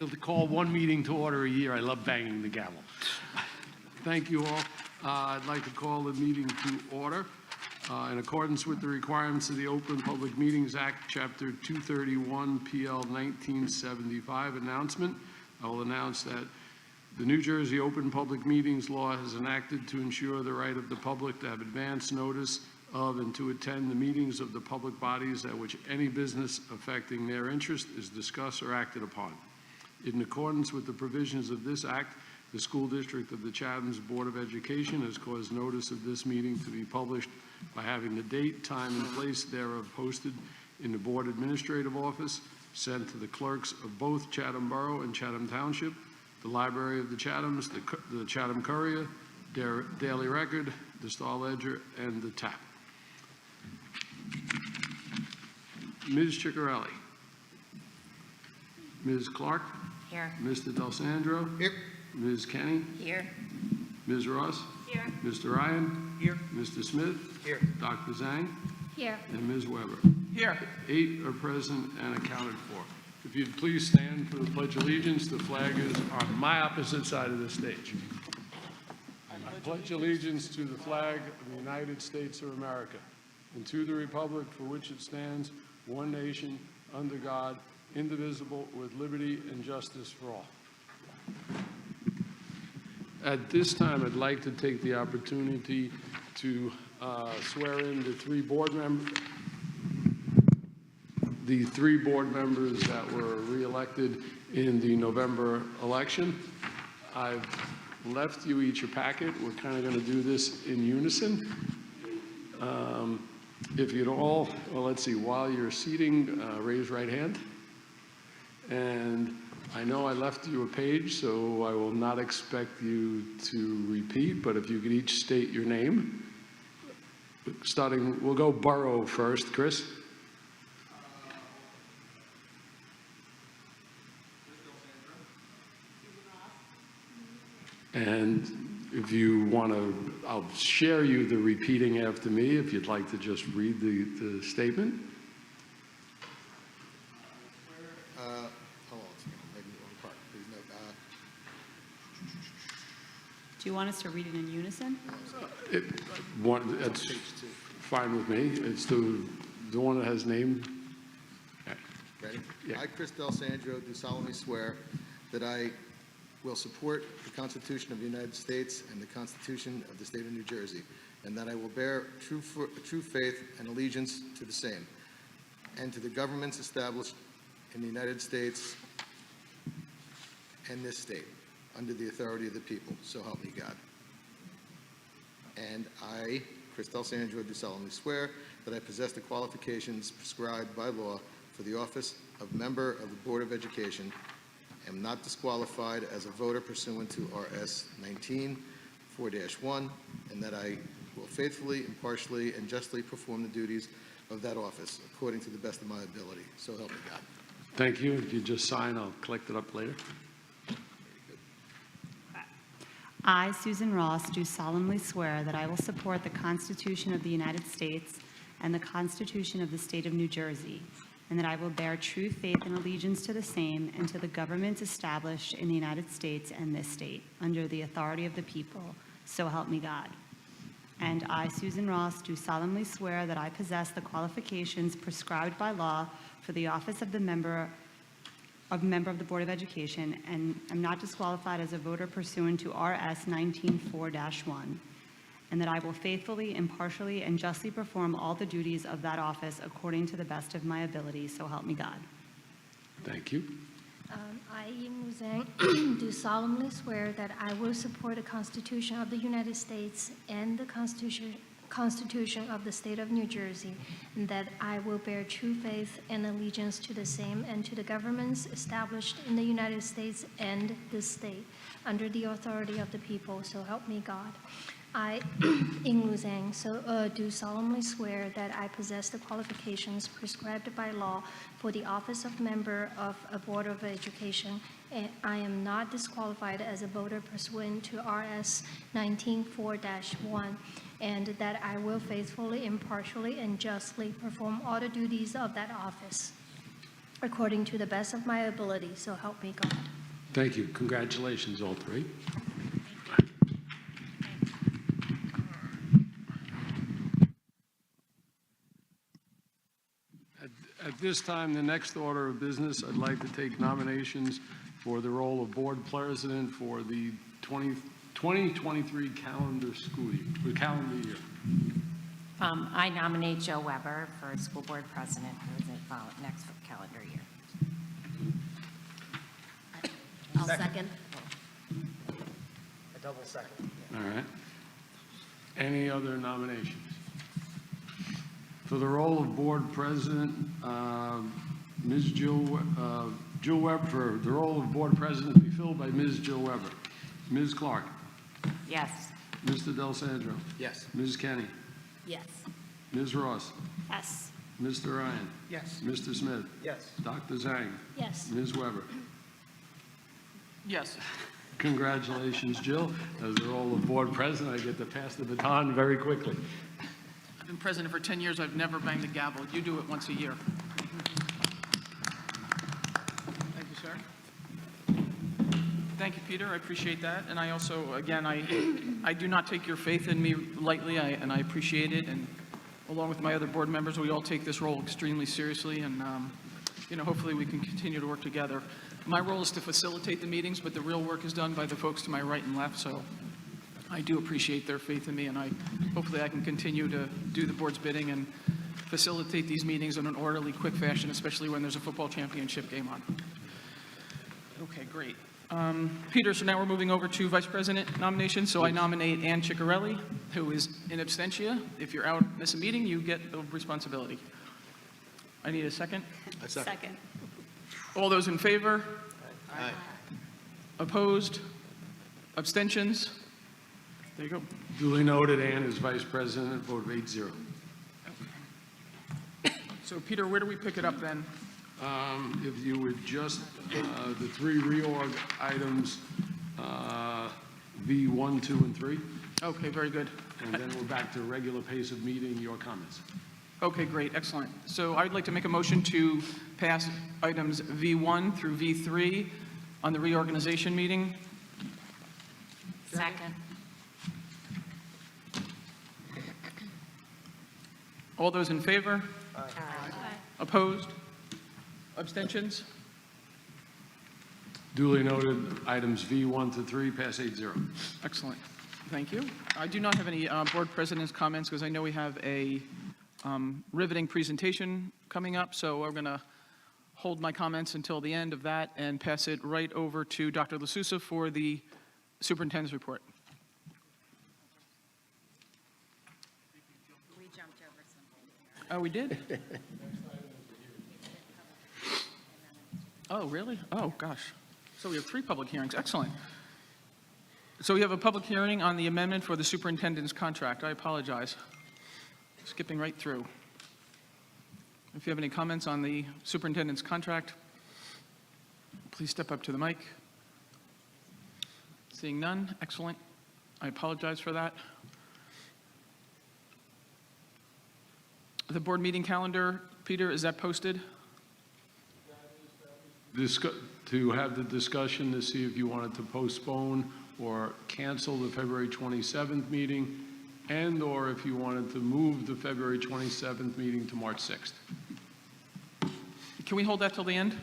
To call one meeting to order a year. I love banging the gavel. Thank you all. I'd like to call the meeting to order. In accordance with the requirements of the Open Public Meetings Act, Chapter 231, PL 1975 announcement, I will announce that the New Jersey Open Public Meetings Law has enacted to ensure the right of the public to have advance notice of and to attend the meetings of the public bodies at which any business affecting their interest is discussed or acted upon. In accordance with the provisions of this act, the school district of the Chatham's Board of Education has caused notice of this meeting to be published by having the date, time, and place thereof posted in the Board Administrative Office, sent to the clerks of both Chatham Borough and Chatham Township, the Library of the Chathams, the Chatham Courier, Daily Record, the Star Ledger, and the TAP. Ms. Ciccarelli. Ms. Clark. Here. Mr. Del Sandro. Here. Ms. Kenny. Here. Ms. Ross. Here. Mr. Ryan. Here. Mr. Smith. Here. Dr. Zhang. Here. And Ms. Weber. Here. 8 are present and accounted for. If you'd please stand for the Pledge of Allegiance. The flag is on my opposite side of the stage. I pledge allegiance to the flag of the United States of America and to the republic for which it stands, one nation, under God, indivisible, with liberty and justice for all. At this time, I'd like to take the opportunity to swear in the three board members that were re-elected in the November election. I've left you each a packet. We're kind of going to do this in unison. If you'd all, well, let's see, while you're seating, raise right hand. And I know I left you a page, so I will not expect you to repeat, but if you could each state your name. Starting, we'll go borough first. Chris? And if you want to, I'll share you the repeating after me if you'd like to just read the statement. Do you want us to read it in unison? It's fine with me. It's the one that has name. Okay. Ready? Yeah. I, Chris Del Sandro, do solemnly swear that I will support the Constitution of the United States and the Constitution of the State of New Jersey, and that I will bear true faith and allegiance to the same, and to the governments established in the United States and this state, under the authority of the people, so help me God. And I, Chris Del Sandro, do solemnly swear that I possess the qualifications prescribed by law for the office of member of the Board of Education, am not disqualified as a voter pursuant to RS 19-4-1, and that I will faithfully, impartially, and justly perform the duties of that office according to the best of my ability. So help me God. Thank you. If you just sign, I'll collect it up later. I, Susan Ross, do solemnly swear that I will support the Constitution of the United States and the Constitution of the State of New Jersey, and that I will bear true faith and allegiance to the same and to the governments established in the United States and this state, under the authority of the people, so help me God. And I, Susan Ross, do solemnly swear that I possess the qualifications prescribed by law for the office of member of the Board of Education, and am not disqualified as a voter pursuant to RS 19-4-1, and that I will faithfully, impartially, and justly perform all the duties of that office according to the best of my ability, so help me God. Thank you. I, Ying Zhang, do solemnly swear that I will support the Constitution of the United States and the Constitution of the State of New Jersey, and that I will bear true faith and allegiance to the same and to the governments established in the United States and this state, under the authority of the people, so help me God. I, Ying Zhang, do solemnly swear that I possess the qualifications prescribed by law for the office of member of a Board of Education, and I am not disqualified as a voter pursuant to RS 19-4-1, and that I will faithfully, impartially, and justly perform all the duties of that office according to the best of my ability, so help me God. Thank you. Congratulations, all three. At this time, the next order of business, I'd like to take nominations for the role of board president for the 2023 calendar year. I nominate Joe Weber for school board president for the next calendar year. I'll second. A double second. All right. Any other nominations? For the role of board president, Ms. Jill Weber, for the role of board president to be filled by Ms. Jill Weber. Ms. Clark, Yes. Mr. Del Sandro, Yes. Ms. Kenny, Yes. Ms. Ross, Yes. Mr. Ryan, Yes. Mr. Smith, Yes. Dr. Zhang, Yes. Ms. Weber. Yes. Congratulations, Jill. As the role of board president, I get to pass the baton very quickly. I've been president for 10 years. I've never banged the gavel. You do it once a year. Thank you, sir. Thank you, Peter. I appreciate that. And I also, again, I do not take your faith in me lightly, and I appreciate it. And along with my other board members, we all take this role extremely seriously. And, hopefully we can continue to work together. My role is to facilitate the meetings, but the real work is done by the folks to my right and left. So I do appreciate their faith in me, and hopefully I can continue to do the board's bidding and facilitate these meetings in an orderly, quick fashion, especially when there's a football championship game on. Okay, great. Peter, so now we're moving over to vice president nominations. So I nominate Ann Ciccarelli, who is in absentia. If you're out, miss a meeting, you get the responsibility. I need a second. Second. All those in favor? Aye. Opposed? Abstentions? There you go. Duly noted, Ann is vice president, vote of 8-0. So Peter, where do we pick it up then? If you would just, the three reorg items, V1, 2, and 3, Okay, very good. and then we're back to regular pace of meeting, your comments. Okay, great, excellent. So I'd like to make a motion to pass items V1 through V3 on the reorganization meeting. Second. All those in favor? Aye. Opposed? Abstentions? Duly noted, items V1 to 3 pass 8-0. Excellent, thank you. I do not have any board president's comments because I know we have a riveting presentation coming up, so we're going to hold my comments until the end of that and pass it right over to Dr. LaSousa for the superintendent's report. We jumped over something. Oh, we did? Oh, really? Oh, gosh. So we have 3 public hearings. Excellent. So we have a public hearing on the amendment for the superintendent's contract. I apologize. Skipping right through. If you have any comments on the superintendent's contract, please step up to the mic. Seeing none, excellent. I apologize for that. The board meeting calendar, Peter, is that posted? To have the discussion to see if you wanted to postpone or cancel the February 27th meeting, and/or if you wanted to move the February 27th meeting to March 6th. Can we hold that till the end?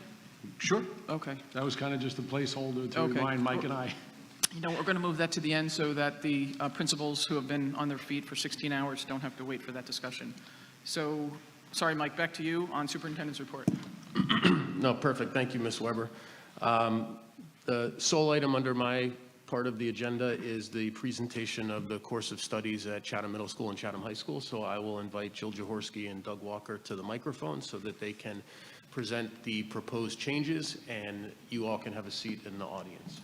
Sure. Okay. That was kind of just a placeholder to Okay. remind Mike and I. You know, we're going to move that to the end so that the principals who have been on their feet for 16 hours don't have to wait for that discussion. So, sorry, Mike, back to you on superintendent's report. No, perfect. Thank you, Ms. Weber. The sole item under my part of the agenda is the presentation of the course of studies at Chatham Middle School and Chatham High School. So I will invite Jill Jaworski and Doug Walker to the microphone so that they can present the proposed changes, and you all can have a seat in the audience.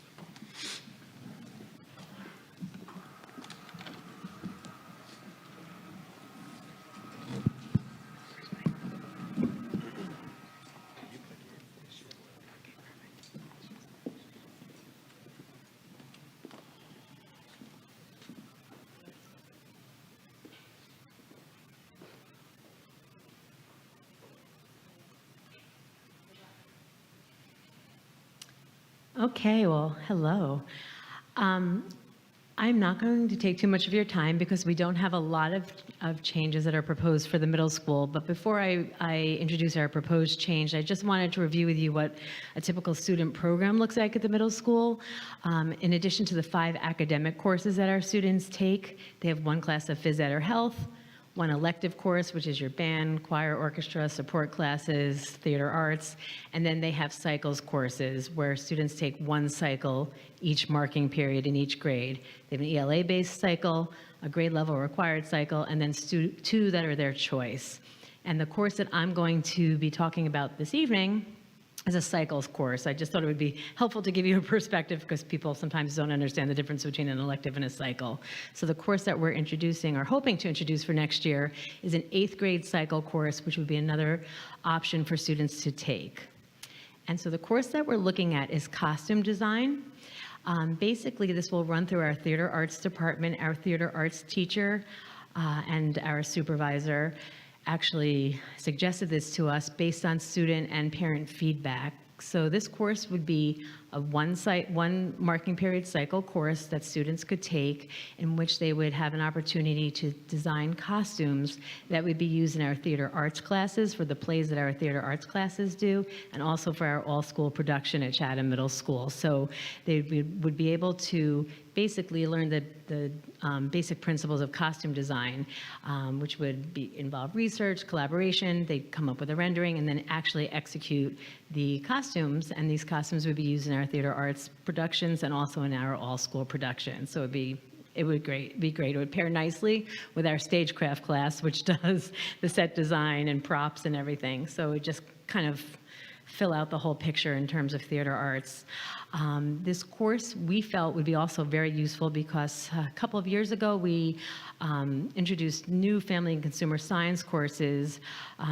Okay, well, hello. I'm not going to take too much of your time because we don't have a lot of changes that are proposed for the middle school. But before I introduce our proposed change, I just wanted to review with you what a typical student program looks like at the middle school. In addition to the 5 academic courses that our students take, they have 1 class of phys ed or health, 1 elective course, which is your band, choir, orchestra, support classes, theater arts, and then they have cycles courses where students take 1 cycle each marking period in each grade. They have an ELA-based cycle, a grade level required cycle, and then 2 that are their choice. And the course that I'm going to be talking about this evening is a cycles course. I just thought it would be helpful to give you a perspective because people sometimes don't understand the difference between an elective and a cycle. So the course that we're introducing or hoping to introduce for next year is an 8th grade cycle course, which would be another option for students to take. And so the course that we're looking at is costume design. Basically, this will run through our theater arts department. Our theater arts teacher and our supervisor actually suggested this to us based on student and parent feedback. So this course would be a 1 marking period cycle course that students could take in which they would have an opportunity to design costumes that would be used in our theater arts classes for the plays that our theater arts classes do, and also for our all-school production at Chatham Middle School. So they would be able to basically learn the basic principles of costume design, which would involve research, collaboration. They'd come up with a rendering and then actually execute the costumes, and these costumes would be used in our theater arts productions and also in our all-school productions. So it would be great. It would pair nicely with our stagecraft class, which does the set design and props and everything. So it just kind of fill out the whole picture in terms of theater arts. This course we felt would be also very useful because a couple of years ago we introduced new family and consumer science courses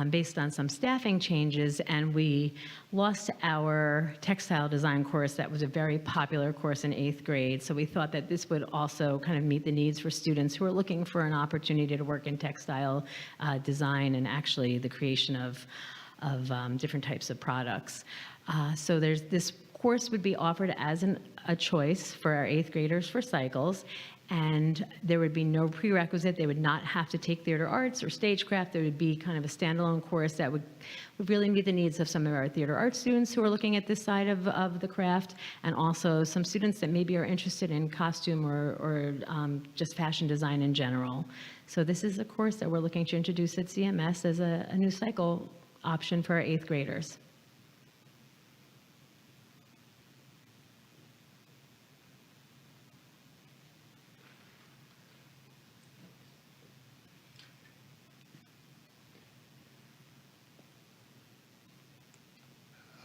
based on some staffing changes, and we lost our textile design course that was a very popular course in 8th grade. So we thought that this would also kind of meet the needs for students who are looking for an opportunity to work in textile design and actually the creation of different types of products. So this course would be offered as a choice for our 8th graders for cycles, and there would be no prerequisite. They would not have to take theater arts or stagecraft. There would be kind of a standalone course that would really meet the needs of some of our theater arts students who are looking at this side of the craft, and also some students that maybe are interested in costume or just fashion design in general. So this is a course that we're looking to introduce at CMS as a new cycle option for our 8th graders.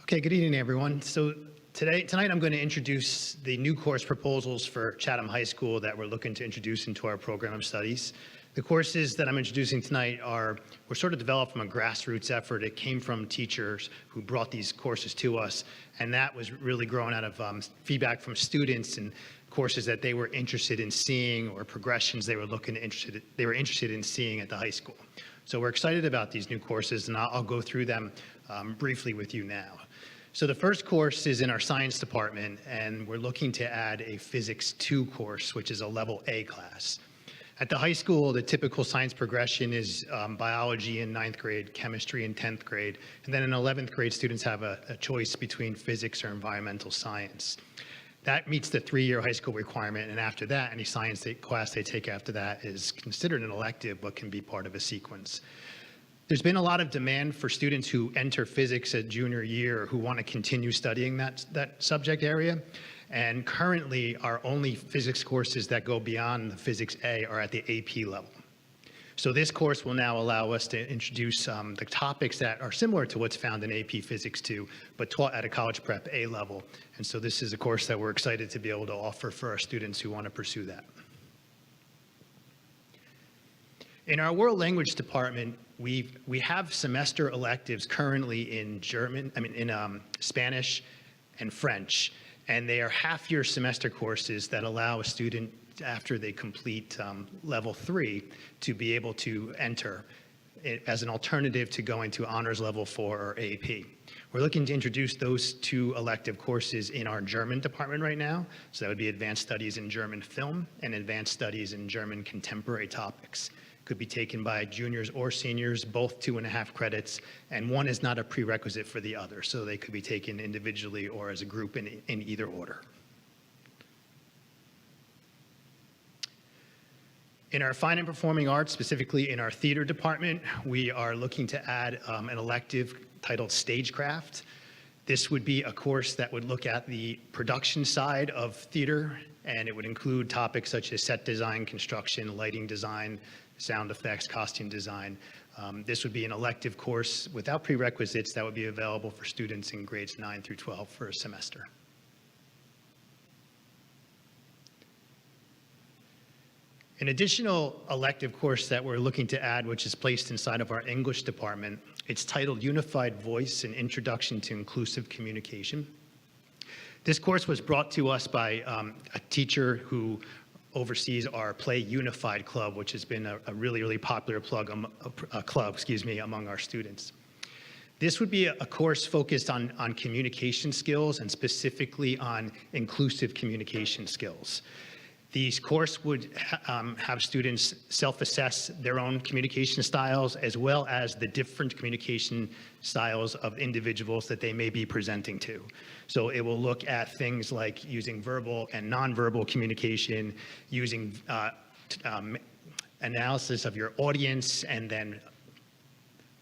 Okay, good evening, everyone. So tonight I'm going to introduce the new course proposals for Chatham High School that we're looking to introduce into our program of studies. The courses that I'm introducing tonight were sort of developed from a grassroots effort. It came from teachers who brought these courses to us, and that was really growing out of feedback from students and courses that they were interested in seeing or progressions they were interested in seeing at the high school. So we're excited about these new courses, and I'll go through them briefly with you now. So the first course is in our science department, and we're looking to add a Physics 2 course, which is a level A class. At the high school, the typical science progression is biology in 9th grade, chemistry in 10th grade, and then in 11th grade, students have a choice between physics or environmental science. That meets the 3-year high school requirement, and after that, any science class they take after that is considered an elective but can be part of a sequence. There's been a lot of demand for students who enter physics at junior year who want to continue studying that subject area. And currently, our only physics courses that go beyond the Physics A are at the AP level. So this course will now allow us to introduce the topics that are similar to what's found in AP Physics 2, but taught at a college prep A level. And so this is a course that we're excited to be able to offer for our students who want to pursue that. In our world language department, we have semester electives currently in Spanish and French, and they are half-year semester courses that allow a student, after they complete level 3, to be able to enter it as an alternative to going to honors level 4 or AP. We're looking to introduce those 2 elective courses in our German department right now. So that would be advanced studies in German film and advanced studies in German contemporary topics. Could be taken by juniors or seniors, both 2.5 credits, and one is not a prerequisite for the other. So they could be taken individually or as a group in either order. In our fine and performing arts, specifically in our theater department, we are looking to add an elective titled Stagecraft. This would be a course that would look at the production side of theater, and it would include topics such as set design, construction, lighting design, sound effects, costume design. This would be an elective course without prerequisites that would be available for students in grades 9 through 12 for a semester. An additional elective course that we're looking to add, which is placed inside of our English department, it's titled Unified Voice: An Introduction to Inclusive Communication. This course was brought to us by a teacher who oversees our Play Unified Club, which has been a really popular club among our students. This would be a course focused on communication skills and specifically on inclusive communication skills. These course would have students self-assess their own communication styles as well as the different communication styles of individuals that they may be presenting to. So it will look at things like using verbal and nonverbal communication, using analysis of your audience, and then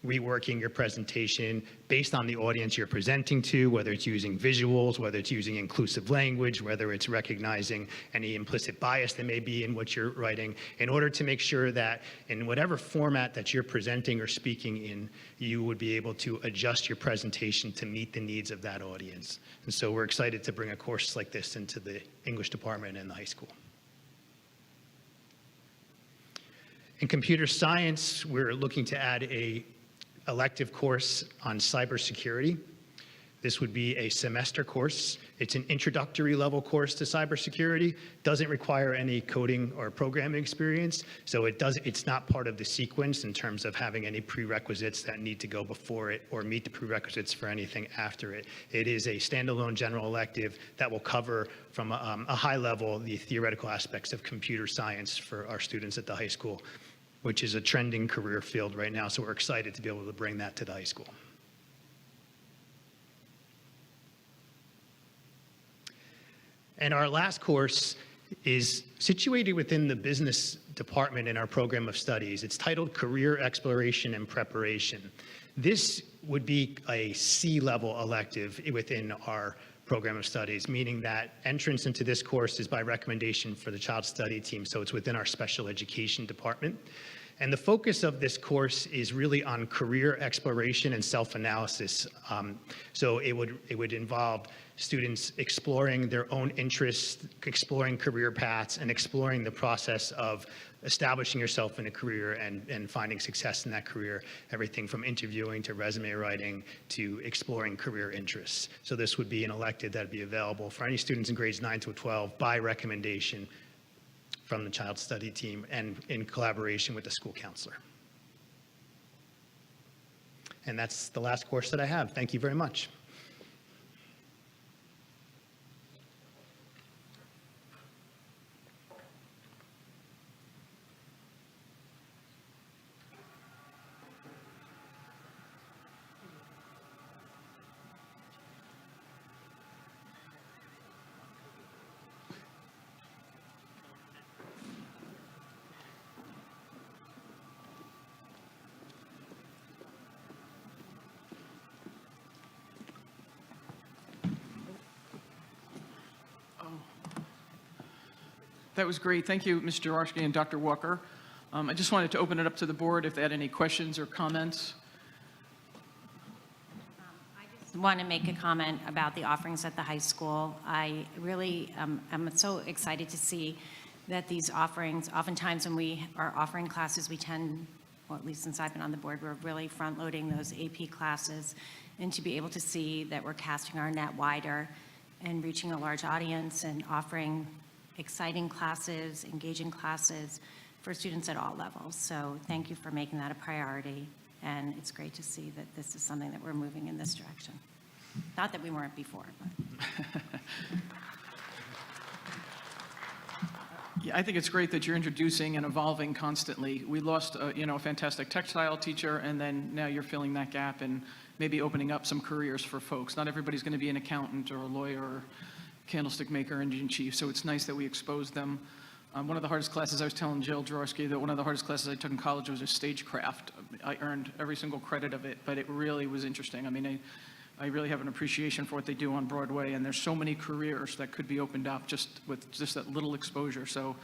reworking your presentation based on the audience you're presenting to, whether it's using visuals, whether it's using inclusive language, whether it's recognizing any implicit bias that may be in what you're writing, in order to make sure that in whatever format that you're presenting or speaking in, you would be able to adjust your presentation to meet the needs of that audience. And so we're excited to bring a course like this into the English department and the high school. In computer science, we're looking to add a elective course on cybersecurity. This would be a semester course. It's an introductory level course to cybersecurity. Doesn't require any coding or programming experience, so it's not part of the sequence in terms of having any prerequisites that need to go before it or meet the prerequisites for anything after it. It is a standalone general elective that will cover from a high level the theoretical aspects of computer science for our students at the high school, which is a trending career field right now, so we're excited to be able to bring that to the high school. And our last course is situated within the business department in our program of studies. It's titled Career Exploration and Preparation. This would be a C-level elective within our program of studies, meaning that entrance into this course is by recommendation for the child study team, so it's within our special education department. And the focus of this course is really on career exploration and self-analysis. So it would involve students exploring their own interests, exploring career paths, and exploring the process of establishing yourself in a career and finding success in that career, everything from interviewing to resume writing to exploring career interests. So this would be an elective that would be available for any students in grades 9 to 12 by recommendation from the child study team and in collaboration with the school counselor. And that's the last course that I have. Thank you very much. That was great. Thank you, Mr. Jaworski and Dr. Walker. I just wanted to open it up to the board if they had any questions or comments. I just want to make a comment about the offerings at the high school. I really am so excited to see that these offerings, oftentimes when we are offering classes, we tend, well, at least since I've been on the board, we're really front-loading those AP classes, and to be able to see that we're casting our net wider and reaching a large audience and offering exciting classes, engaging classes for students at all levels. So thank you for making that a priority, and it's great to see that this is something that we're moving in this direction. Not that we weren't before, but. Yeah, I think it's great that you're introducing and evolving constantly. We lost, a fantastic textile teacher, and then now you're filling that gap and maybe opening up some careers for folks. Not everybody's going to be an accountant or a lawyer or candlestick maker, engine chief, so it's nice that we expose them. One of the hardest classes, I was telling Jill Jaworski that one of the hardest classes I took in college was a stagecraft. I earned every single credit of it, but it really was interesting. I mean, I really have an appreciation for what they do on Broadway, and there's so many careers that could be opened up just with just that little exposure. So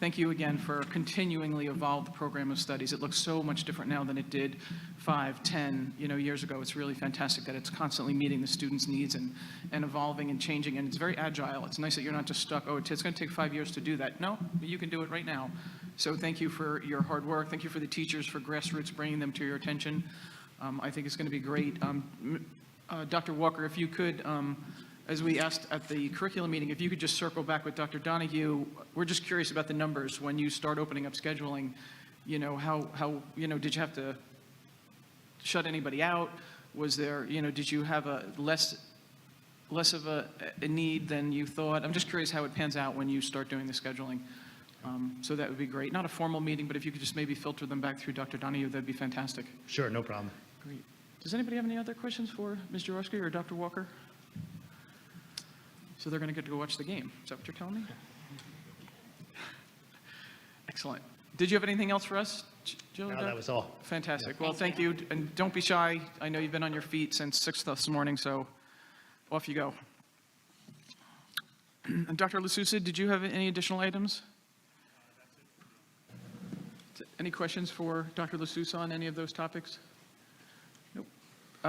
thank you again for continually evolve the program of studies. It looks so much different now than it did 5, 10, years ago. It's really fantastic that it's constantly meeting the students' needs and evolving and changing, and it's very agile. It's nice that you're not just stuck, oh, it's going to take 5 years to do that. No, you can do it right now. So thank you for your hard work. Thank you for the teachers, for grassroots, bringing them to your attention. I think it's going to be great. Dr. Walker, if you could, as we asked at the curriculum meeting, if you could just circle back with Dr. Donahue, we're just curious about the numbers. When you start opening up scheduling, how did you have to shut anybody out? Was there, did you have a less of a need than you thought? I'm just curious how it pans out when you start doing the scheduling. So that would be great. Not a formal meeting, but if you could just maybe filter them back through Dr. Donahue, that'd be fantastic. Sure, no problem. Great. Does anybody have any other questions for Ms. Jaworski or Dr. Walker? So they're going to get to go watch the game. Is that what you're telling me? Excellent. Did you have anything else for us, Jill? No, that was all. Fantastic. Well, thank you. And don't be shy. I know you've been on your feet since 6 this morning, so off you go. And Dr. LaSousa, did you have any additional items? Any questions for Dr. LaSousa on any of those topics? Nope.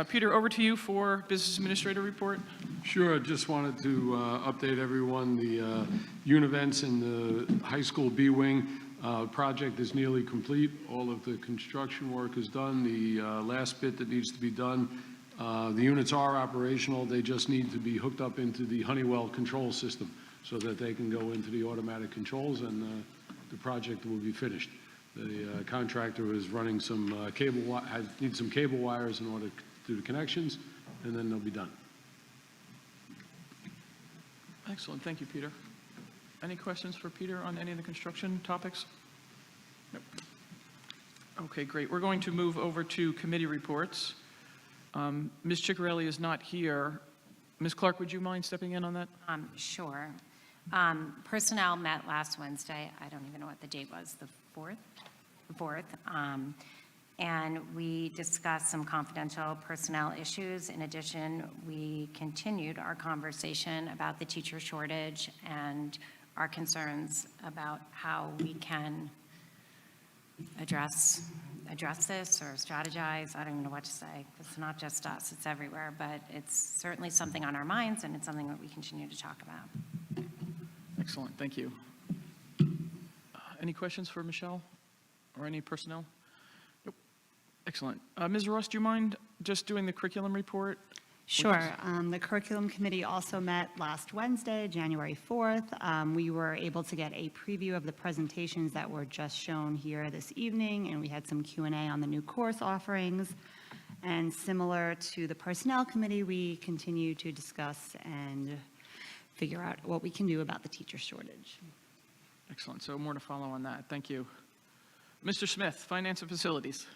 Peter, over to you for Business Administrator report. Sure, just wanted to update everyone. The Univents in the high school B wing project is nearly complete. All of the construction work is done. The last bit that needs to be done, the units are operational. They just need to be hooked up into the Honeywell control system so that they can go into the automatic controls, and the project will be finished. The contractor is running some needs some cable wires in order to do the connections, and then they'll be done. Excellent. Thank you, Peter. Any questions for Peter on any of the construction topics? Nope. Okay, great. We're going to move over to committee reports. Ms. Ciccarelli is not here. Ms. Clark, would you mind stepping in on that? Sure. Personnel met last Wednesday. I don't even know what the date was, the 4th? The 4th. And we discussed some confidential personnel issues. In addition, we continued our conversation about the teacher shortage and our concerns about how we can address this or strategize. I don't even know what to say. It's not just us, it's everywhere, but it's certainly something on our minds, and it's something that we continue to talk about. Excellent. Thank you. Any questions for Michelle or any personnel? Nope. Excellent. Ms. Ross, do you mind just doing the curriculum report? Sure. The curriculum committee also met last Wednesday, January 4th. We were able to get a preview of the presentations that were just shown here this evening, and we had some Q&A on the new course offerings. And similar to the personnel committee, we continue to discuss and figure out what we can do about the teacher shortage. Excellent. So more to follow on that. Thank you. Mr. Smith, Finance and Facilities.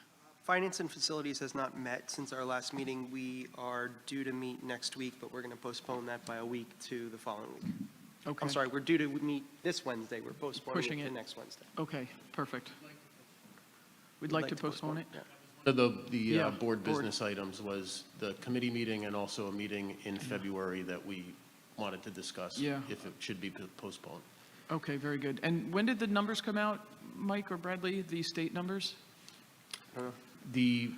Finance and Facilities has not met since our last meeting. We are due to meet next week, but we're going to postpone that by a week to the following week. Okay. I'm sorry, we're due to meet this Wednesday. We're postponing Pushing it it. to next Wednesday. Okay, perfect. We'd like to postpone it. Yeah. One of the Yeah, board board. business items was the committee meeting and also a meeting in February that we wanted to discuss. Yeah. If it should be postponed. Okay, very good. And when did the numbers come out, Mike or Bradley, the state numbers? The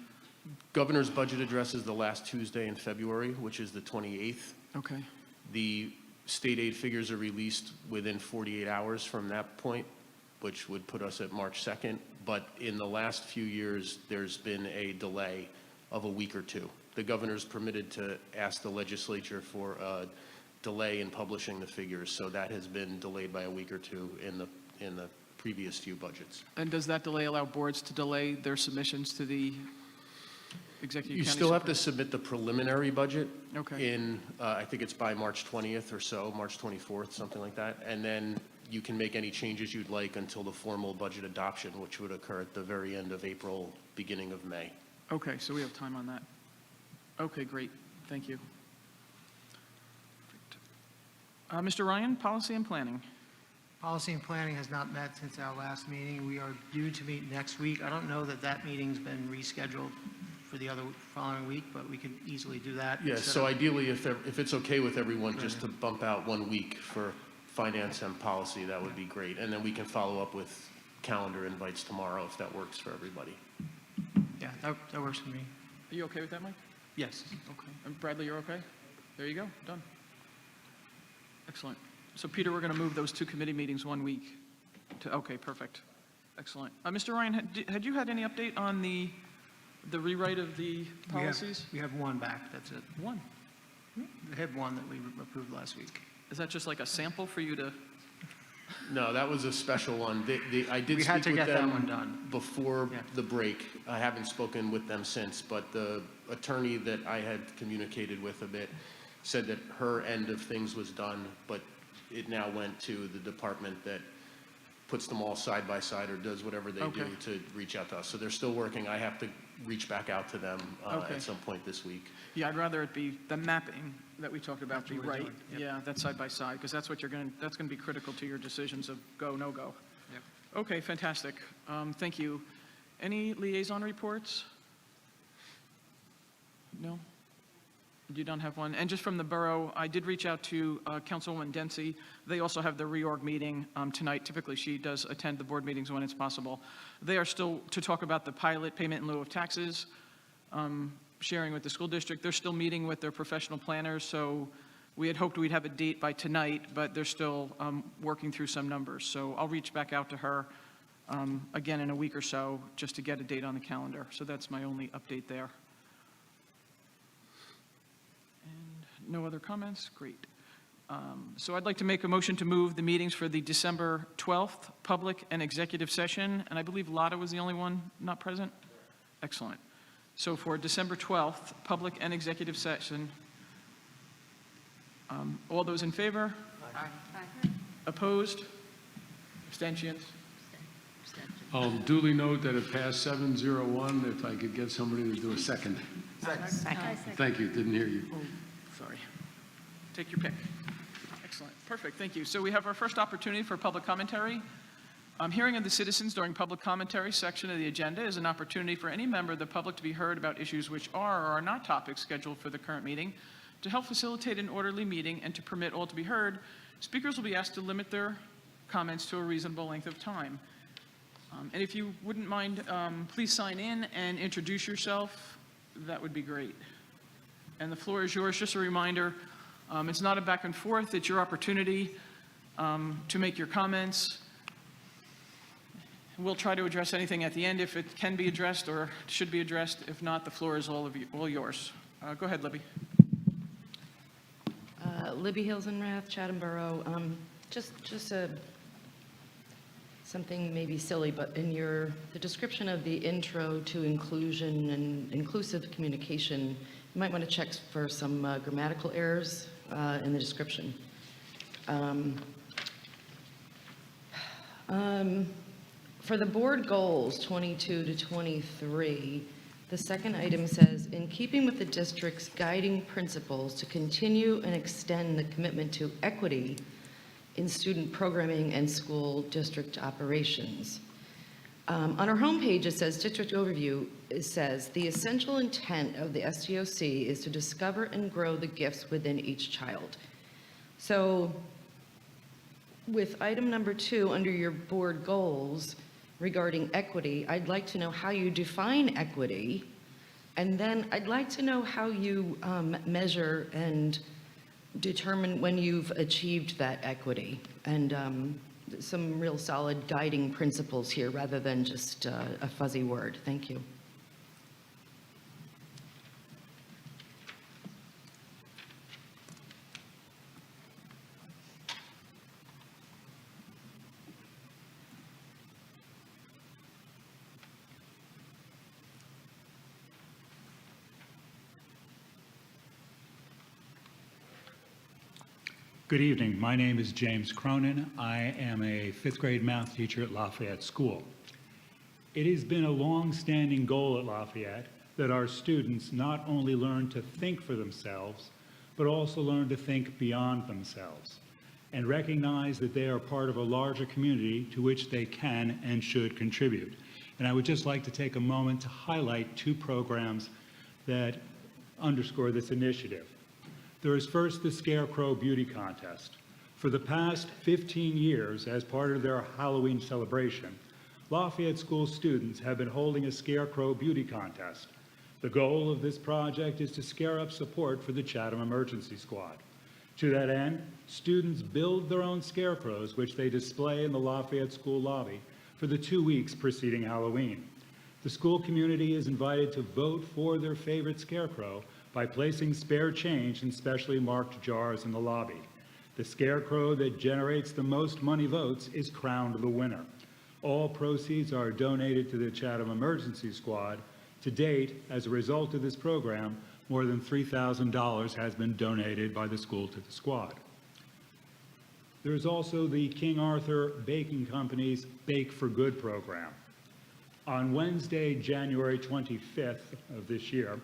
governor's budget address is the last Tuesday in February, which is the 28th. Okay. The state aid figures are released within 48 hours from that point, which would put us at March 2nd. But in the last few years, there's been a delay of a week or two. The governor's permitted to ask the legislature for a delay in publishing the figures, so that has been delayed by a week or two in the previous few budgets. And does that delay allow boards to delay their submissions to the executive You county still have to supervisor? submit the preliminary budget. Okay. In, I think it's by March 20th or so, March 24th, something like that. And then you can make any changes you'd like until the formal budget adoption, which would occur at the very end of April, beginning of May. Okay, so we have time on that. Okay, great, thank you. Mr. Ryan, policy and planning. Policy and Planning has not met since our last meeting. We are due to meet next week. I don't know that that meeting's been rescheduled for the other following week, but we could easily do that. Yeah, instead so of- ideally, if it's okay with everyone, just to bump out 1 week for finance and policy, that would be great. And then we can follow up with calendar invites tomorrow if that works for everybody. Yeah, that works for me. Are you okay with that, Mike? Yes. Okay. And Bradley, you're okay? There you go, done. Excellent. So Peter, we're going to move those 2 committee meetings 1 week to, okay, perfect. Excellent. Mr. Ryan, had you had any update on the rewrite of the policies? We have one back, that's it. One. We had one that we approved last week. Is that just like a sample for you to? No, that was a special one. I did We had speak to with get that one them done. before Yeah. the break. I haven't spoken with them since, but the attorney that I had communicated with a bit said that her end of things was done, but it now went to the department that puts them all side by side or does whatever they do Okay. to reach out to us. So they're still working. I have to reach back out to them Okay. at some point this week. Yeah, I'd rather it be the mapping that we talked about, That's be what we're right. doing, yep. Yeah, that's side by side, because that's what that's going to be critical to your decisions of go, no go. Yep. Okay, fantastic. Thank you. Any liaison reports? No? You don't have one? And just from the borough, I did reach out to Councilwoman Dempsey. They also have the reorg meeting tonight. Typically, she does attend the board meetings when it's possible. They are still to talk about the pilot payment in lieu of taxes, sharing with the school district. They're still meeting with their professional planners, so we had hoped we'd have a date by tonight, but they're still working through some numbers. So I'll reach back out to her again in a week or so, just to get a date on the calendar. So that's my only update there. And no other comments? Great. So I'd like to make a motion to move the meetings for the December 12th public and executive session, and I believe Lotta was the only one not present? Excellent. So for December 12th, public and executive session, all those in favor? Opposed? Abstentions? I'll duly note that it passed 701. If I could get somebody to do a second. Thank you, didn't hear you. Sorry. Take your pick. Excellent. Perfect. Thank you. So we have our first opportunity for public commentary. Hearing of the citizens during public commentary section of the agenda is an opportunity for any member of the public to be heard about issues which are or are not topics scheduled for the current meeting. To help facilitate an orderly meeting and to permit all to be heard, speakers will be asked to limit their comments to a reasonable length of time. And if you wouldn't mind, please sign in and introduce yourself. That would be great. And the floor is yours. Just a reminder, it's not a back and forth. It's your opportunity to make your comments. We'll try to address anything at the end if it can be addressed or should be addressed. If not, the floor is all yours. Go ahead, Libby. Libby Hilsenrath, Chatham Borough. Just something maybe silly, but in the description of the intro to inclusion and inclusive communication, you might want to check for some grammatical errors in the description. For the board goals 22 to 23, the second item says, in keeping with the district's guiding principles to continue and extend the commitment to equity in student programming and school district operations. On our homepage, it says, district overview, it says, the essential intent of the SDOC is to discover and grow the gifts within each child. So with item number 2 under your board goals regarding equity, I'd like to know how you define equity, and then I'd like to know how you measure and determine when you've achieved that equity, and some real solid guiding principles here rather than just a fuzzy word. Thank you. Good evening. My name is James Cronin. I am a fifth grade math teacher at Lafayette School. It has been a long-standing goal at Lafayette that our students not only learn to think for themselves, but also learn to think beyond themselves and recognize that they are part of a larger community to which they can and should contribute. And I would just like to take a moment to highlight two programs that underscore this initiative. There is first the Scarecrow Beauty Contest. For the past 15 years, as part of their Halloween celebration, Lafayette School students have been holding a Scarecrow Beauty Contest. The goal of this project is to scare up support for the Chatham Emergency Squad. To that end, students build their own scarecrows, which they display in the Lafayette School lobby for the 2 weeks preceding Halloween. The school community is invited to vote for their favorite scarecrow by placing spare change in specially marked jars in the lobby. The scarecrow that generates the most money votes is crowned the winner. All proceeds are donated to the Chatham Emergency Squad. To date, as a result of this program, more than $3,000 has been donated by the school to the squad. There is also the King Arthur Baking Company's Bake for Good program. On Wednesday, January 25th of this year,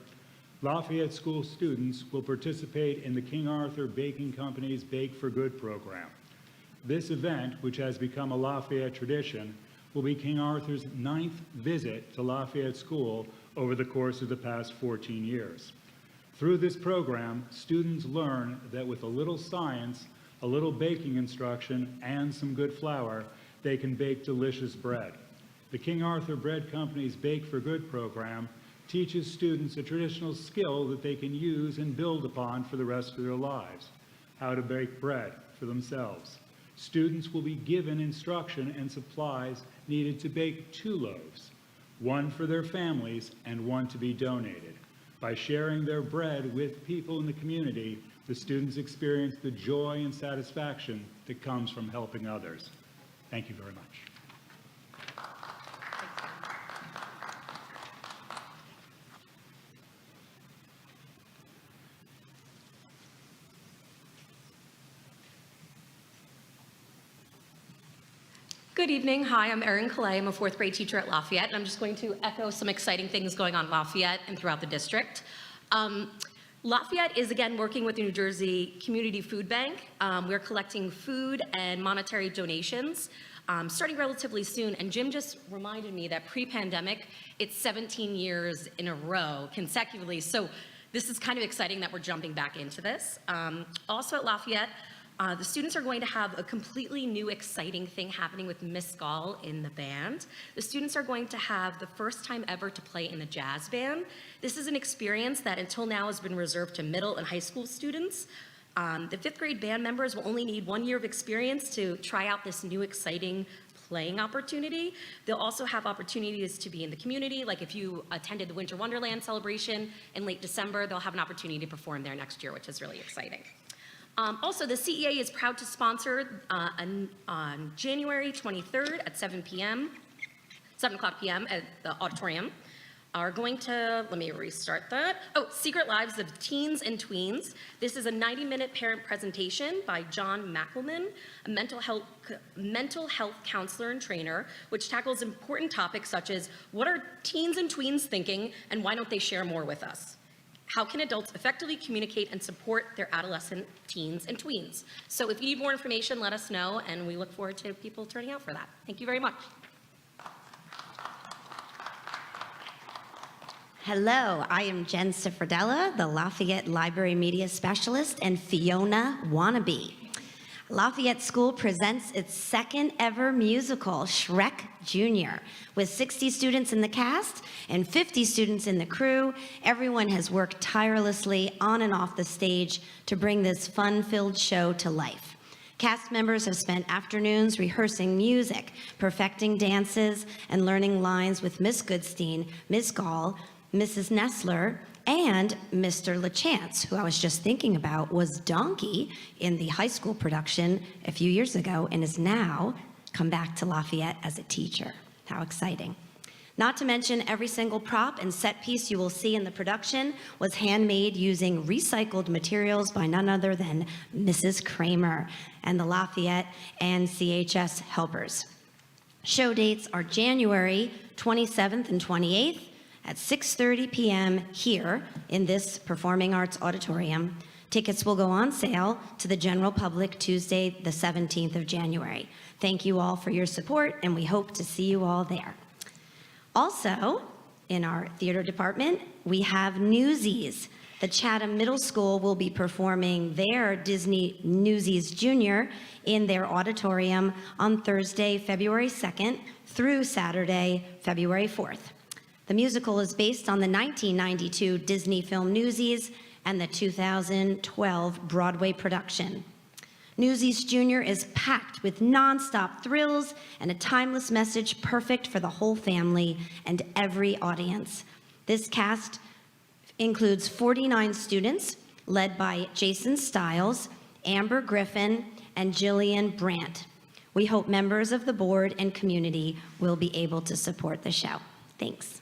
Lafayette School students will participate in the King Arthur Baking Company's Bake for Good program. This event, which has become a Lafayette tradition, will be King Arthur's 9th visit to Lafayette School over the course of the past 14 years. Through this program, students learn that with a little science, a little baking instruction, and some good flour, they can bake delicious bread. The King Arthur Bread Company's Bake for Good program teaches students a traditional skill that they can use and build upon for the rest of their lives: how to bake bread for themselves. Students will be given instruction and supplies needed to bake 2 loaves, one for their families and one to be donated. By sharing their bread with people in the community, the students experience the joy and satisfaction that comes from helping others. Thank you very much. Good evening. Hi, I'm Erin Calais. I'm a 4th grade teacher at Lafayette, and I'm just going to echo some exciting things going on in Lafayette and throughout the district. Lafayette is again working with the New Jersey Community Food Bank. We're collecting food and monetary donations starting relatively soon, and Jim just reminded me that pre-pandemic, it's 17 years in a row consecutively, so this is kind of exciting that we're jumping back into this. Also at Lafayette, the students are going to have a completely new, exciting thing happening with Miss Gall in the band. The students are going to have the first time ever to play in a jazz band. This is an experience that until now has been reserved to middle and high school students. The 5th grade band members will only need 1 year of experience to try out this new, exciting playing opportunity. They'll also have opportunities to be in the community, like if you attended the Winter Wonderland celebration in late December, they'll have an opportunity to perform there next year, which is really exciting. Also, the CEA is proud to sponsor on January 23rd at 7 o'clock p.m. at the auditorium. Are going to, let me restart that. Oh, Secret Lives of Teens and Tweens. This is a 90-minute parent presentation by John Mackelman, a mental health counselor and trainer, which tackles important topics such as what are teens and tweens thinking and why don't they share more with us? How can adults effectively communicate and support their adolescent teens and tweens? So if you need more information, let us know, and we look forward to people turning out for that. Thank you very much. Hello, I am Jen Cifredella, the Lafayette Library Media Specialist and Fiona wannabe. Lafayette School presents its 2nd ever musical, Shrek Jr. With 60 students in the cast and 50 students in the crew, everyone has worked tirelessly on and off the stage to bring this fun-filled show to life. Cast members have spent afternoons rehearsing music, perfecting dances, and learning lines with Miss Goodstein, Miss Gall, Mrs. Nestler, and Mr. LaChance, who I was just thinking about was Donkey in the high school production a few years ago and is now come back to Lafayette as a teacher. How exciting. Not to mention, every single prop and set piece you will see in the production was handmade using recycled materials by none other than Mrs. Kramer and the Lafayette and CHS helpers. Show dates are January 27th and 28th at 6:30 p.m. here in this Performing Arts Auditorium. Tickets will go on sale to the general public Tuesday, the 17th of January. Thank you all for your support, and we hope to see you all there. Also, in our theater department, we have Newsies. The Chatham Middle School will be performing their Disney Newsies Junior in their auditorium on Thursday, February 2nd through Saturday, February 4th. The musical is based on the 1992 Disney film Newsies and the 2012 Broadway production. Newsies Junior is packed with nonstop thrills and a timeless message perfect for the whole family and every audience. This cast includes 49 students led by Jason Stiles, Amber Griffin, and Jillian Brandt. We hope members of the board and community will be able to support the show. Thanks.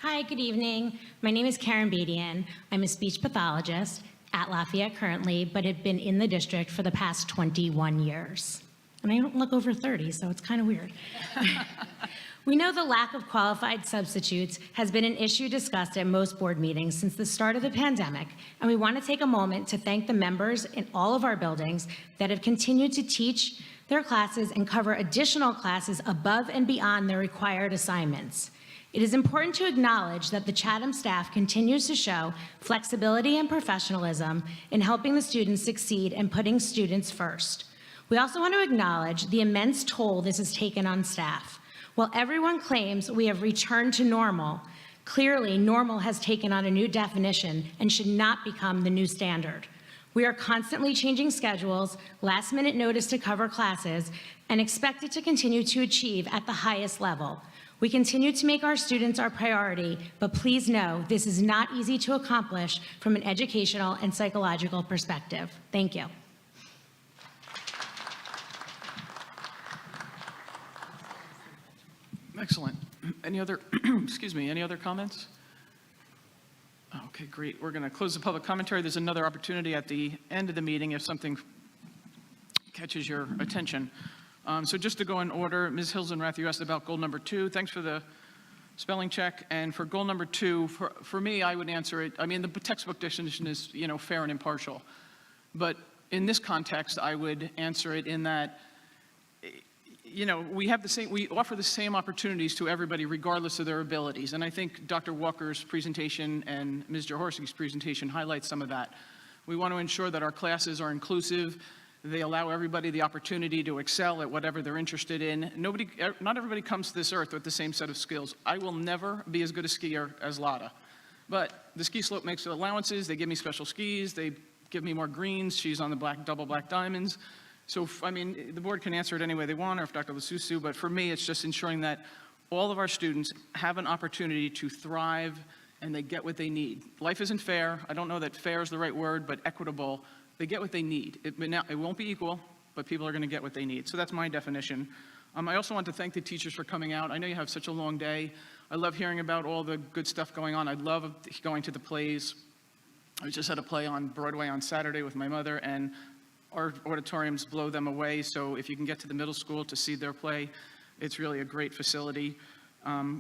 Hi, good evening. My name is Karen Badian. I'm a speech pathologist at Lafayette currently, but have been in the district for the past 21 years. And I don't look over 30, so it's kind of weird. We know the lack of qualified substitutes has been an issue discussed at most board meetings since the start of the pandemic, and we want to take a moment to thank the members in all of our buildings that have continued to teach their classes and cover additional classes above and beyond their required assignments. It is important to acknowledge that the Chatham staff continues to show flexibility and professionalism in helping the students succeed and putting students first. We also want to acknowledge the immense toll this has taken on staff. While everyone claims we have returned to normal, clearly normal has taken on a new definition and should not become the new standard. We are constantly changing schedules, last-minute notice to cover classes, and expected to continue to achieve at the highest level. We continue to make our students our priority, but please know this is not easy to accomplish from an educational and psychological perspective. Thank you. Excellent. Any other, excuse me, any other comments? Okay, great. We're going to close the public commentary. There's another opportunity at the end of the meeting if something catches your attention. So just to go in order, Ms. Hilsenrath, you asked about goal number 2. Thanks for the spelling check. And for goal number 2, for me, I would answer it, I mean, the textbook definition is, fair and impartial. But in this context, I would answer it in that, we offer the same opportunities to everybody regardless of their abilities. And I think Dr. Walker's presentation and Ms. Jaworski's presentation highlights some of that. We want to ensure that our classes are inclusive. They allow everybody the opportunity to excel at whatever they're interested in. Not everybody comes to this earth with the same set of skills. I will never be as good a skier as Lotta. But the ski slope makes allowances. They give me special skis. They give me more greens. She's on the double black diamonds. So, the board can answer it any way they want, or if Dr. Lasusu, but for me, it's just ensuring that all of our students have an opportunity to thrive and they get what they need. Life isn't fair. I don't know that fair is the right word, but equitable. They get what they need. It won't be equal, but people are going to get what they need. So that's my definition. I also want to thank the teachers for coming out. I know you have such a long day. I love hearing about all the good stuff going on. I love going to the plays. I just had a play on Broadway on Saturday with my mother, and our auditoriums blow them away. So if you can get to the middle school to see their play, it's really a great facility.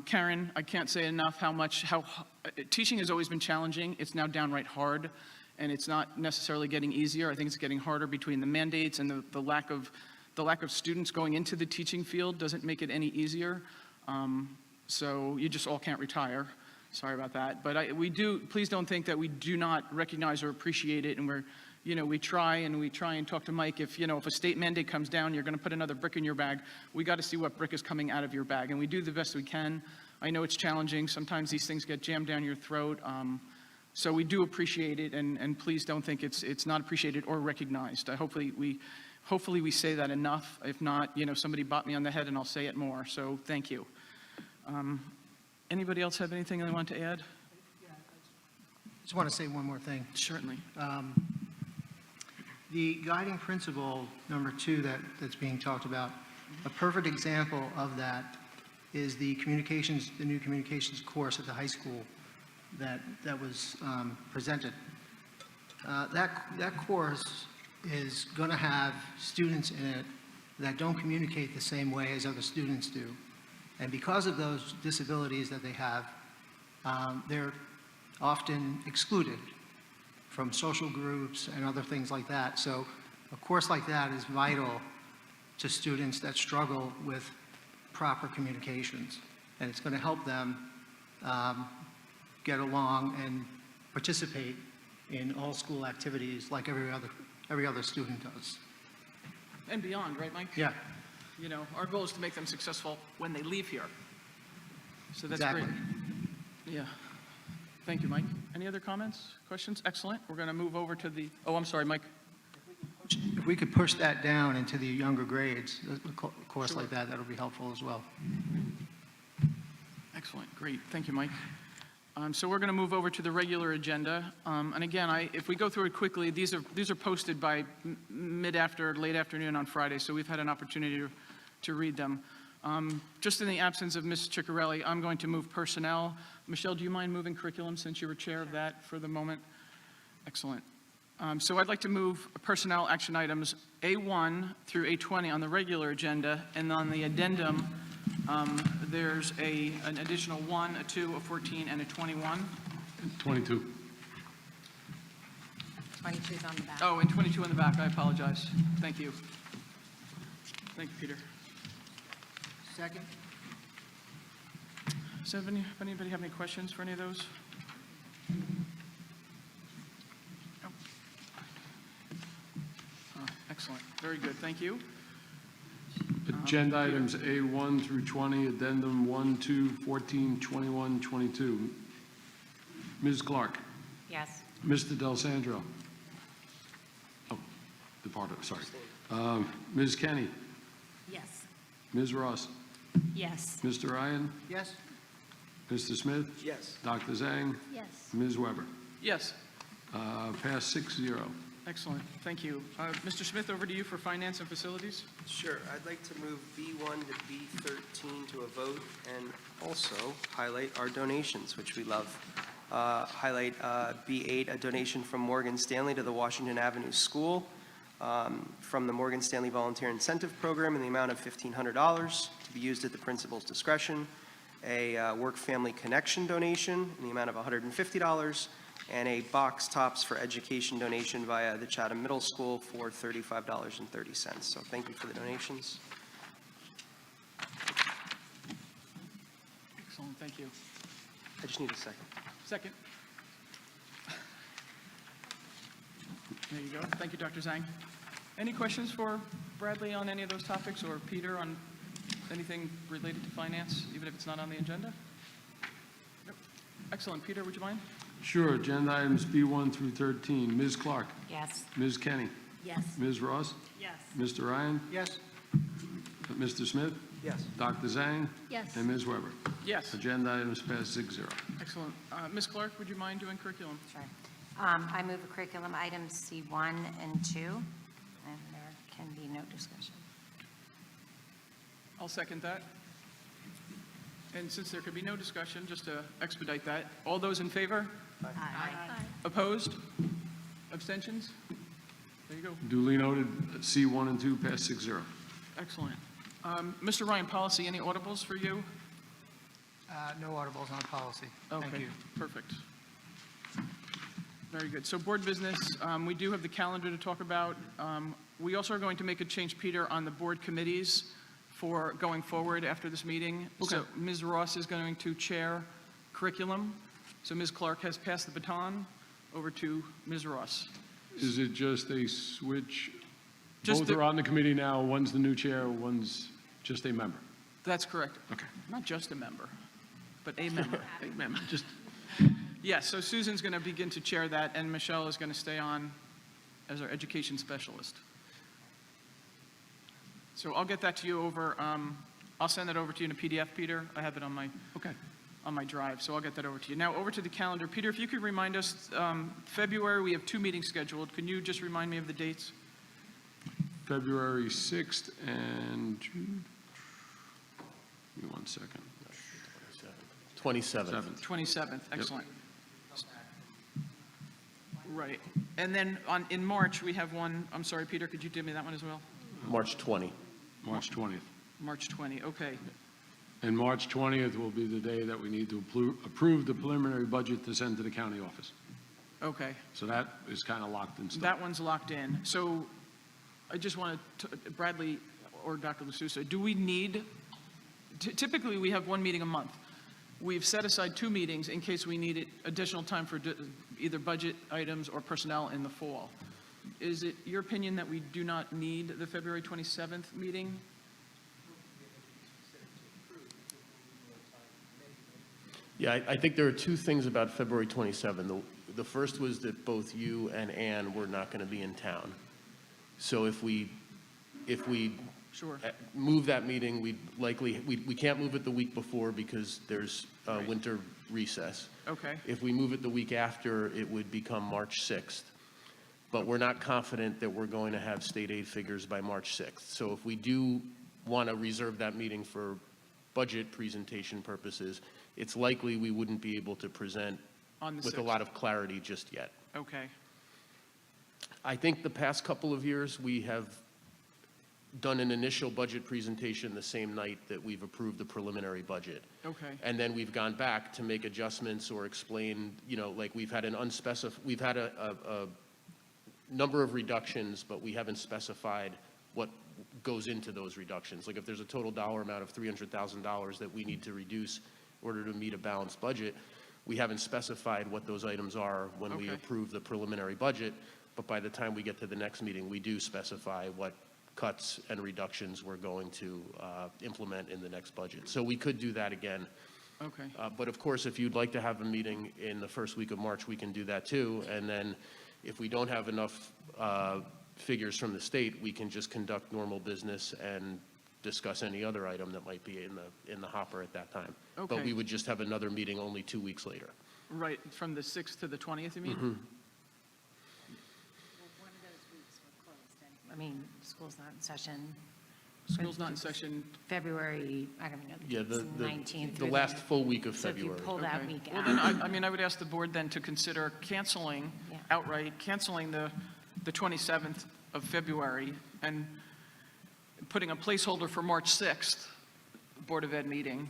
Karen, I can't say enough how teaching has always been challenging. It's now downright hard. And it's not necessarily getting easier. I think it's getting harder between the mandates and the lack of students going into the teaching field doesn't make it any easier. So you just all can't retire. Sorry about that. But please don't think that we do not recognize or appreciate it. And we try and talk to Mike. If a state mandate comes down, you're going to put another brick in your bag. We got to see what brick is coming out of your bag. And we do the best we can. I know it's challenging. Sometimes these things get jammed down your throat. So we do appreciate it, and please don't think it's not appreciated or recognized. Hopefully we say that enough. If not, somebody bop me on the head and I'll say it more. So thank you. Anybody else have anything they want to add? Just want to say one more thing. Certainly. The guiding principle, number 2, that's being talked about, a perfect example of that is the new communications course at the high school that was presented. That course is going to have students in it that don't communicate the same way as other students do. And because of those disabilities that they have, they're often excluded from social groups and other things like that. So a course like that is vital to students that struggle with proper communications. And it's going to help them get along and participate in all school activities like every other student does. And beyond, right, Mike? Yeah. You know, our goal is to make them successful when they leave here. So that's Exactly. great. Yeah. Thank you, Mike. Any other comments, questions? Excellent. We're going to move over to the, oh, I'm sorry, Mike. If we could push that down into the younger grades, a course like that, that'll be helpful as well. Excellent, great. Thank you, Mike. So we're going to move over to the regular agenda. And again, if we go through it quickly, these are posted by late afternoon on Friday, so we've had an opportunity to read them. Just in the absence of Ms. Ciccarelli, I'm going to move personnel. Michelle, do you mind moving curriculum since you were chair of that for the moment? Excellent. So I'd like to move personnel action items A1 through A20 on the regular agenda, and on the addendum, there's an additional 1, a 2, a 14, and a 21. 22. 22's on the back. Oh, and 22 in the back, I apologize. Thank you. Thank you, Peter. Second? Does anybody have any questions for any of those? No. Excellent, very good, thank you. Agenda items A1 through 20, addendum 1, 2, 14, 21, 22. Ms. Clark. Yes. Mr. Del Sandro. Oh, departed, sorry. Ms. Kenny. Yes. Ms. Ross. Yes. Mr. Ryan. Yes? Mr. Smith. Yes. Dr. Zhang. Yes. Ms. Weber. Yes, Passed 6-0. excellent, thank you. Mr. Smith, over to you for finance and facilities. Sure. I'd like to move B1 to B13 to a vote and also highlight our donations, which we love. Highlight B8, a donation from Morgan Stanley to the Washington Avenue School from the Morgan Stanley Volunteer Incentive Program in the amount of $1,500 to be used at the principal's discretion. A Work-Family Connection donation in the amount of $150, and a box tops for education donation via the Chatham Middle School for $35.30. So thank you for the donations. Excellent, thank you. I just need a second. Second. There you go. Thank you, Dr. Zhang. Any questions for Bradley on any of those topics, or Peter on anything related to finance, even if it's not on the agenda? Nope. Excellent. Peter, would you mind? Sure, agenda items B1 through 13. Ms. Clark. Yes. Ms. Kenny. Yes. Ms. Ross. Yes. Mr. Ryan. Yes? Mr. Smith. Yes. Dr. Zhang. Yes. And Ms. Weber. Yes. Agenda items passed 6-0. Excellent. Ms. Clark, would you mind doing curriculum? Sure. I move curriculum items C1 and 2, and there can be no discussion. I'll second that. And since there could be no discussion, just to expedite that, all those in favor? Aye. Opposed? Abstentions? There you go. Duly noted, C1 and 2 passed 6-0. Excellent. Mr. Ryan, policy, any audibles for you? No audibles on policy. Thank Okay, you. perfect. Very good. So board business, we do have the calendar to talk about. We also are going to make a change, Peter, on the board committees for going forward after this meeting. Okay. So Ms. Ross is going to chair curriculum. So Ms. Clark has passed the baton over to Ms. Ross. Is it just a switch? Just Both the- are on the committee now. One's the new chair, one's just a member. That's correct. Okay. Not just a member, but a member. A member, just, Yes, so Susan's going to begin to chair that, and Michelle is going to stay on as our education specialist. So I'll get that to you over, I'll send that over to you in a PDF, Peter. I have it on my okay. on my drive, so I'll get that over to you. Now, over to the calendar. Peter, if you could remind us, February, we have 2 meetings scheduled. Can you just remind me of the dates? February 6th and June. Give me 1 second. 27th. 27th, excellent. Right. And then in March, we have one, I'm sorry, Peter, could you give me that one as well? March 20. March 20th. March 20, okay. And March 20th will be the day that we need to approve the preliminary budget to send to the county office. Okay. So that is kind of locked in stone. That one's locked in. So I just wanted to, Bradley or Dr. LaSusa, do we need, typically we have 1 meeting a month. We've set aside 2 meetings in case we need additional time for either budget items or personnel in the fall. Is it your opinion that we do not need the February 27th meeting? Yeah, I think there are 2 things about February 27. The first was that both you and Ann were not going to be in town. So if we Sure. move that meeting, we can't move it the week before because there's winter recess. Okay. If we move it the week after, it would become March 6th. But we're not confident that we're going to have state aid figures by March 6th. So if we do want to reserve that meeting for budget presentation purposes, it's likely we wouldn't be able to present On the with a 6th. lot of clarity just yet. Okay. I think the past couple of years, we have done an initial budget presentation the same night that we've approved the preliminary budget. Okay. And then we've gone back to make adjustments or explain, like we've had a number of reductions, but we haven't specified what goes into those reductions. Like if there's a total dollar amount of $300,000 that we need to reduce in order to meet a balanced budget, we haven't specified what those items are when we Okay. approve the preliminary budget. But by the time we get to the next meeting, we do specify what cuts and reductions we're going to implement in the next budget. So we could do that again. Okay. But of course, if you'd like to have a meeting in the first week of March, we can do that too. And then if we don't have enough figures from the state, we can just conduct normal business and discuss any other item that might be in the hopper at that time. But Okay. we would just have another meeting only 2 weeks later. Right, from the 6th to the 20th, you mean? Mhm. I mean, school's not in session. School's not in session. February, I don't know, Yeah, the 19th. the through last full week of So if February. you pull that Okay. week Well, out. then, I mean, I would ask the board then to consider canceling, Yeah. outright canceling the 27th of February and putting a placeholder for March 6th, Board of Ed meeting.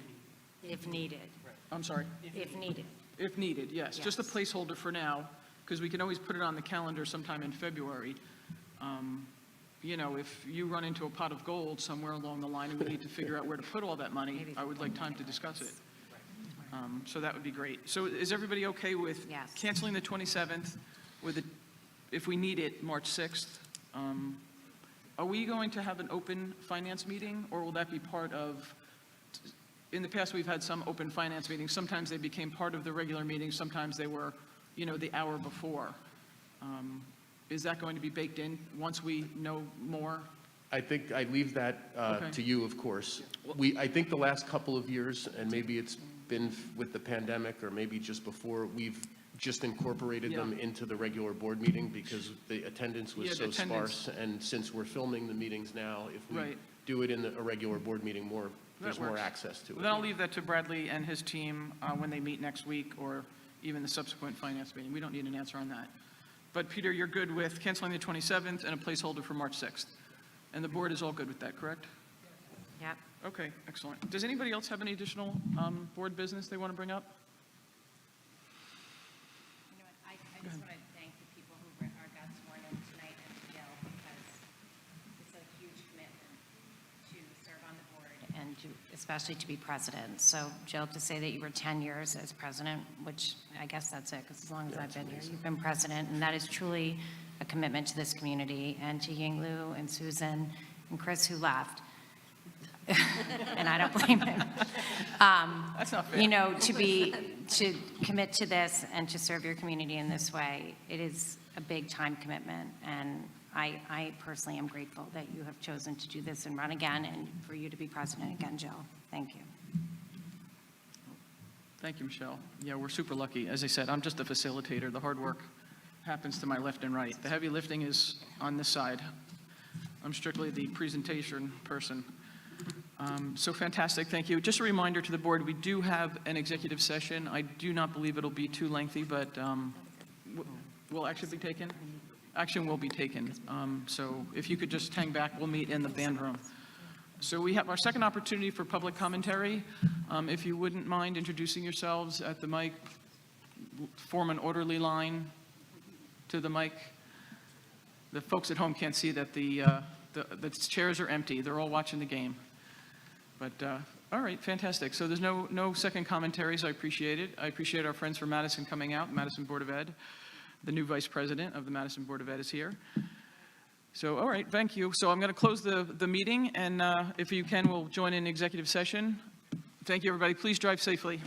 If needed, I'm sorry, if needed. if needed, yes. Just a Yes. placeholder for now, because we can always put it on the calendar sometime in February. If you run into a pot of gold somewhere along the line and we need to figure out where to put all that money, Maybe I would like time to discuss it. So that would be great. So is everybody okay with Yes. canceling the 27th with it, if we need it, March 6th? Are we going to have an open finance meeting, or will that be part of, in the past, we've had some open finance meetings. Sometimes they became part of the regular meeting, sometimes they were, the hour before. Is that going to be baked in once we know more? I think I leave that Okay. to you, of course. I think the last couple of years, and maybe it's been with the pandemic or maybe just before, we've just incorporated them Yeah. into the regular board meeting because the attendance was Yeah, the so attendance. sparse. And since we're filming the meetings now, if we Right. do it in a regular board meeting, there's more works. access to it. Then I'll leave that to Bradley and his team when they meet next week, or even the subsequent finance meeting. We don't need an answer on that. But Peter, you're good with canceling the 27th and a placeholder for March 6th? And the board is all good with that, correct? Yep. Okay, excellent. Does anybody else have any additional board business they want to bring up? I just want to thank the people who got sworn in tonight and Jill, because it's a huge commitment to serve on the board and especially to be president. So Jill, to say that you were 10 years as president, which I guess that's it, because as long as I've been here, you've been president, and that is truly a commitment to this community, and to Yinglu and Susan and Chris, who left. And I don't blame him. That's not fair. To commit to this and to serve your community in this way, it is a big time commitment. And I personally am grateful that you have chosen to do this and run again, and for you to be president again, Jill. Thank you. Thank you, Michelle. Yeah, we're super lucky. As I said, I'm just a facilitator. The hard work happens to my left and right. The heavy lifting is on this side. I'm strictly the presentation person. So fantastic, thank you. Just a reminder to the board, we do have an executive session. I do not believe it'll be too lengthy, but will action be taken? Action will be taken. So if you could just hang back, we'll meet in the band room. So we have our second opportunity for public commentary. If you wouldn't mind introducing yourselves at the mic, form an orderly line to the mic. The folks at home can't see that the chairs are empty. They're all watching the game. But, all right, fantastic. So there's no second commentaries. I appreciate it. I appreciate our friends from Madison coming out, Madison Board of Ed. The new vice president of the Madison Board of Ed is here. So, all right, thank you. So I'm going to close the meeting, and if you can, we'll join in executive session. Thank you, everybody. Please drive safely.